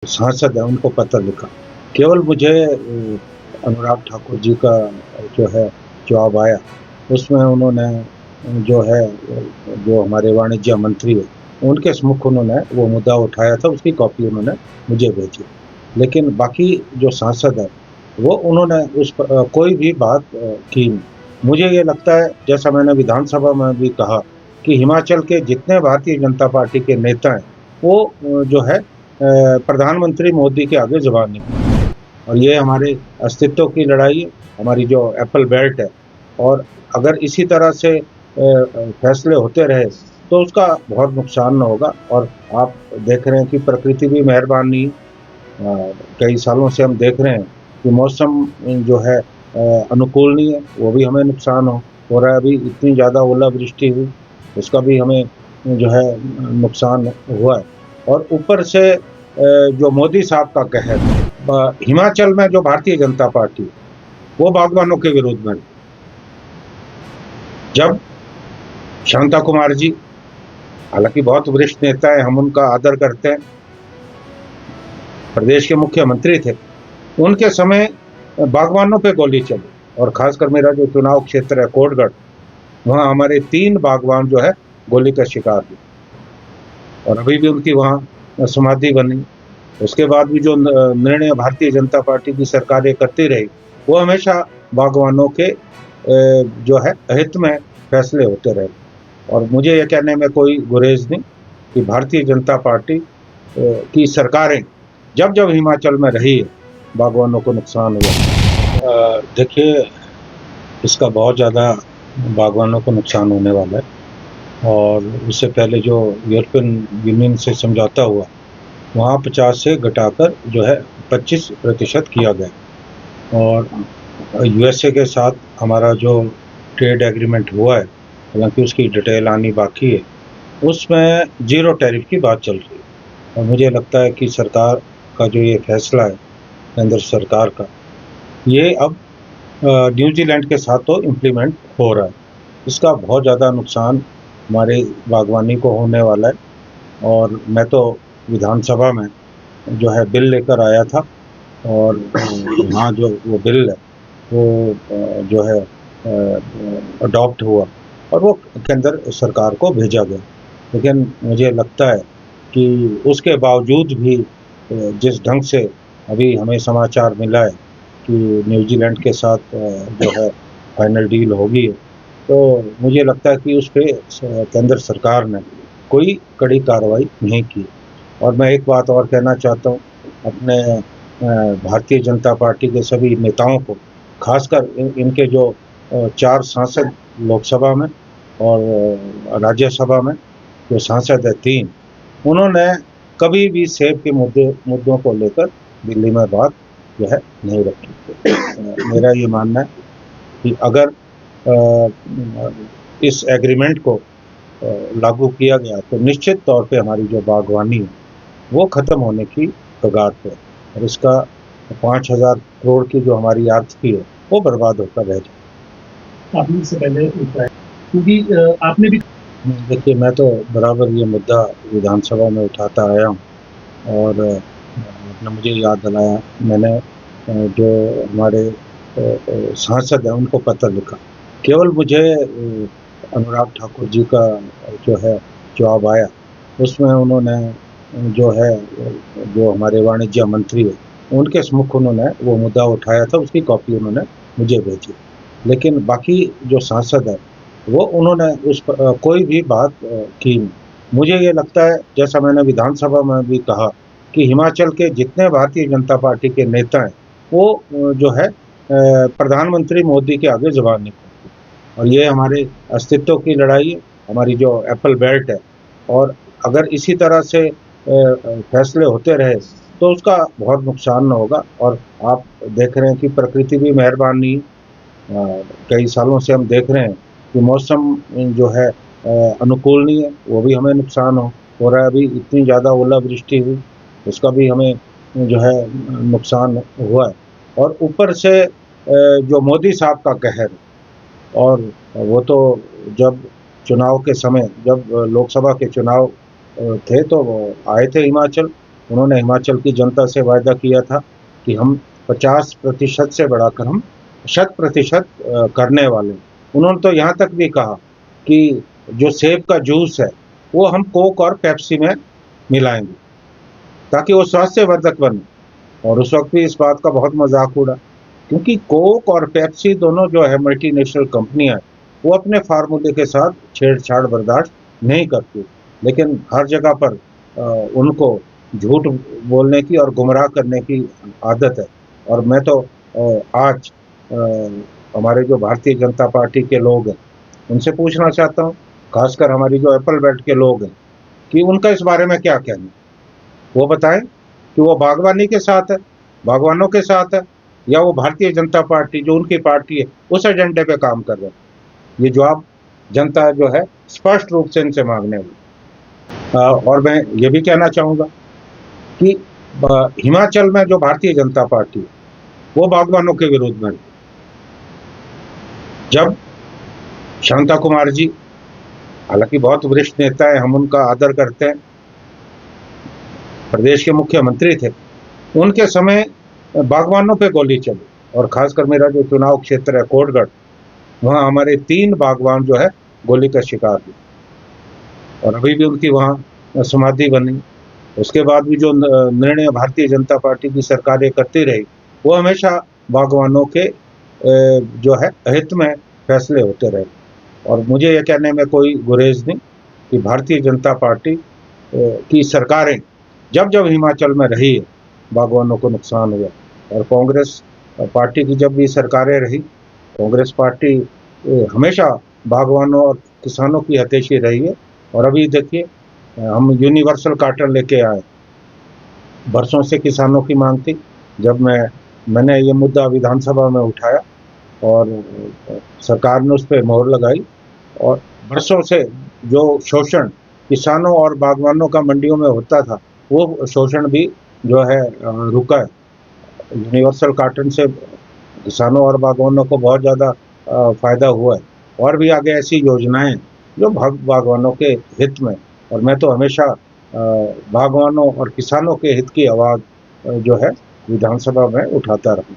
सांसद है उनको पत्र लिखा। केवल मुझे अनुराग ठाकुर जी का जो है जवाब आया, उसमें उन्होंने जो है जो हमारे वाणिज्य मंत्री है, उनके सम्मुख उन्होंने वो मुद्दा उठाया था, उसकी कॉपी उन्होंने मुझे भेजी। लेकिन बाकी जो सांसद है, वो उन्होंने उस पर कोई भी बात की नहीं। मुझे ये लगता है, जैसा मैंने विधानसभा में भी कहा, कि हिमाचल के जितने भारतीय जनता पार्टी के नेता हैं, वो जो है प्रधानमंत्री मोदी के आगे जवाब नहीं है। और ये हमारे अस्तित्व की लड़ाई है, हमारी जो एप्पल बेल्ट है। और अगर इसी तरह से फैसले होते रहे तो उसका बहुत नुकसान होगा। और आप देख रहे हैं कि प्रकृति भी मेहरबान नहीं है। कई सालों से हम देख रहे हैं कि मौसम जो है अनुकूल नहीं है, वो भी हमें नुकसान हो रहा है। अभी इतनी ज़्यादा ओलावृष्टि हुई, उसका भी हमें जो है नुकसान हुआ है। और ऊपर से जो मोदी साहब का कहर, हिमाचल में जो भारतीय जनता पार्टी वो बागवानों के विरोध में, जब शांता कुमार जी, हालांकि बहुत वरिष्ठ नेता है, हम उनका आदर करते हैं, प्रदेश के मुख्यमंत्री थे, उनके समय बागवानों पे गोली चली। और खासकर मेरा जो चुनाव क्षेत्र है कोटगढ़, वहाँ हमारे 3 बागवान जो है गोली का शिकार हुए। और अभी भी उनकी वहाँ समाधि बनी। उसके बाद भी जो निर्णय भारतीय जनता पार्टी की सरकारें करती रही, वो हमेशा बागवानों के जो है हित में फैसले होते रहे। और मुझे ये कहने में कोई गुरेज नहीं कि भारतीय जनता पार्टी की सरकारें जब जब हिमाचल में रही है, बागवानों को नुकसान हुआ। देखिए, इसका बहुत ज़्यादा बागवानों को नुकसान होने वाला है। और उससे पहले जो यूरोपियन यूनियन से समझौता हुआ, वहाँ 50 से घटाकर जो है 25% किया गया। और यूएसए के साथ हमारा जो ट्रेड एग्रीमेंट हुआ है, हालांकि उसकी डिटेल आनी बाकी है, उसमें 0 टैरिफ की बात चल रही है। और मुझे लगता है कि सरकार का जो ये फैसला है, केंद्र सरकार का, ये अब न्यूजीलैंड के साथ तो इम्प्लीमेंट हो रहा है। इसका बहुत ज़्यादा नुकसान हमारे बागवानी को होने वाला है। और मैं तो विधानसभा में जो है बिल लेकर आया था, और वहाँ जो वो बिल है वो जो है अडॉप्ट हुआ और वो केंद्र सरकार को भेजा गया। लेकिन मुझे लगता है कि उसके बावजूद भी जिस ढंग से अभी हमें समाचार मिला है कि न्यूजीलैंड के साथ जो है फाइनल डील होगी, तो मुझे लगता है कि उस पर केंद्र सरकार ने कोई कड़ी कार्रवाई नहीं की। और मैं एक बात और कहना चाहता हूँ अपने भारतीय जनता पार्टी के सभी नेताओं को, खासकर इनके जो 4 सांसद लोकसभा में और राज्यसभा में जो सांसद है 3, उन्होंने कभी भी सेब के मुद्दों को लेकर दिल्ली में बात जो है नहीं रखी। मेरा ये मानना है कि अगर इस एग्रीमेंट को लागू किया गया तो निश्चित तौर पे हमारी जो बागवानी है वो खत्म होने की कगार पे, और इसका 5,000 करोड़ की जो हमारी आर्थिकी है वो बर्बाद होकर रह जाए। आपने इससे पहले उठाया, क्योंकि आपने भी देखिए, मैं तो बराबर ये मुद्दा विधानसभा में उठाता आया हूँ। और आपने मुझे याद दिलाया, मैंने जो हमारे सांसद हैं उनको पत्र लिखा। केवल मुझे अनुराग ठाकुर जी का जो है जवाब आया, उसमें उन्होंने जो है जो हमारे वाणिज्य मंत्री है, उनके सम्मुख उन्होंने वो मुद्दा उठाया था, उसकी कॉपी उन्होंने मुझे भेजी। लेकिन बाकी जो सांसद है, वो उन्होंने उस पर कोई भी बात की नहीं। मुझे ये लगता है, जैसा मैंने विधानसभा में भी कहा, कि हिमाचल के जितने भारतीय जनता पार्टी के नेता हैं, वो जो है प्रधानमंत्री मोदी के आगे जवाब नहीं देते। और ये हमारे अस्तित्व की लड़ाई है, हमारी जो एप्पल बेल्ट है। और अगर इसी तरह से फैसले होते रहे तो उसका बहुत नुकसान होगा। और आप देख रहे हैं कि प्रकृति भी मेहरबान नहीं है। कई सालों से हम देख रहे हैं कि मौसम जो है अनुकूल नहीं है, वो भी हमें नुकसान हो रहा है। अभी इतनी ज़्यादा ओलावृष्टि हुई, उसका भी हमें जो है नुकसान हुआ है। और ऊपर से जो मोदी साहब का कहर, और वो तो जब चुनाव के समय, जब लोकसभा के चुनाव थे, तो वो आए थे हिमाचल, उन्होंने हिमाचल की जनता से वायदा किया था कि हम 50% से बढ़ाकर हम 100% करने वाले हैं। उन्होंने तो यहाँ तक भी कहा कि जो सेब का जूस है वो हम कोक और पेप्सी में मिलाएंगे ताकि वो स्वास्थ्यवर्धक बने, और उस वक्त भी इस बात का बहुत मजाक उड़ा, क्योंकि कोक और पेप्सी दोनों जो है मल्टीनेशनल कंपनियां हैं, वो अपने फार्मूले के साथ छेड़छाड़ बर्दाश्त नहीं करती, लेकिन हर जगह पर उनको झूठ बोलने की और गुमराह करने की आदत है। और मैं तो आज हमारे जो भारतीय जनता पार्टी के लोग हैं उनसे पूछना चाहता हूँ, खासकर हमारी जो एप्पल बेल्ट के लोग हैं, कि उनका इस बारे में क्या कहना है। वो बताएं कि वो बागवानी के साथ है, बागवानों के साथ है, या वो भारतीय जनता पार्टी जो उनकी पार्टी है उस एजेंडे पे काम कर रहे हैं। ये जवाब जनता जो है स्पष्ट रूप से इनसे मांगने वाली। और मैं ये भी कहना चाहूँगा कि हिमाचल में जो भारतीय जनता पार्टी है वो बागवानों के विरोध में, जब शांता कुमार जी, हालांकि बहुत वरिष्ठ नेता है, हम उनका आदर करते हैं, प्रदेश के मुख्यमंत्री थे, उनके समय बागवानों पे गोली चली, और खासकर मेरा जो चुनाव क्षेत्र है कोटगढ़, वहाँ हमारे 3 बागवान जो है गोली का शिकार हुए, और अभी भी उनकी वहाँ समाधि बनी। उसके बाद भी जो निर्णय भारतीय जनता पार्टी की सरकारें करती रही वो हमेशा बागवानों के जो है हित में फैसले होते रहे। और मुझे ये कहने में कोई गुरेज नहीं कि भारतीय जनता पार्टी की सरकारें जब जब हिमाचल में रही है बागवानों को नुकसान हुआ, और कांग्रेस पार्टी की जब भी सरकारें रही, कांग्रेस पार्टी हमेशा बागवानों और किसानों की हितैषी रही है। और अभी देखिए हम यूनिवर्सल कार्टन लेके आए, बरसों से किसानों की मांग थी, जब मैंने ये मुद्दा विधानसभा में उठाया और सरकार ने उस पर मोहर लगाई, और बरसों से जो शोषण किसानों और बागवानों का मंडियों में होता था वो शोषण भी जो है रुका है। यूनिवर्सल कार्टन से किसानों और बागवानों को बहुत ज़्यादा फायदा हुआ है, और भी आगे ऐसी योजनाएं जो बागवानों के हित में, और मैं तो हमेशा बागवानों और किसानों के हित की आवाज़ जो है विधानसभा में उठाता रहूँ।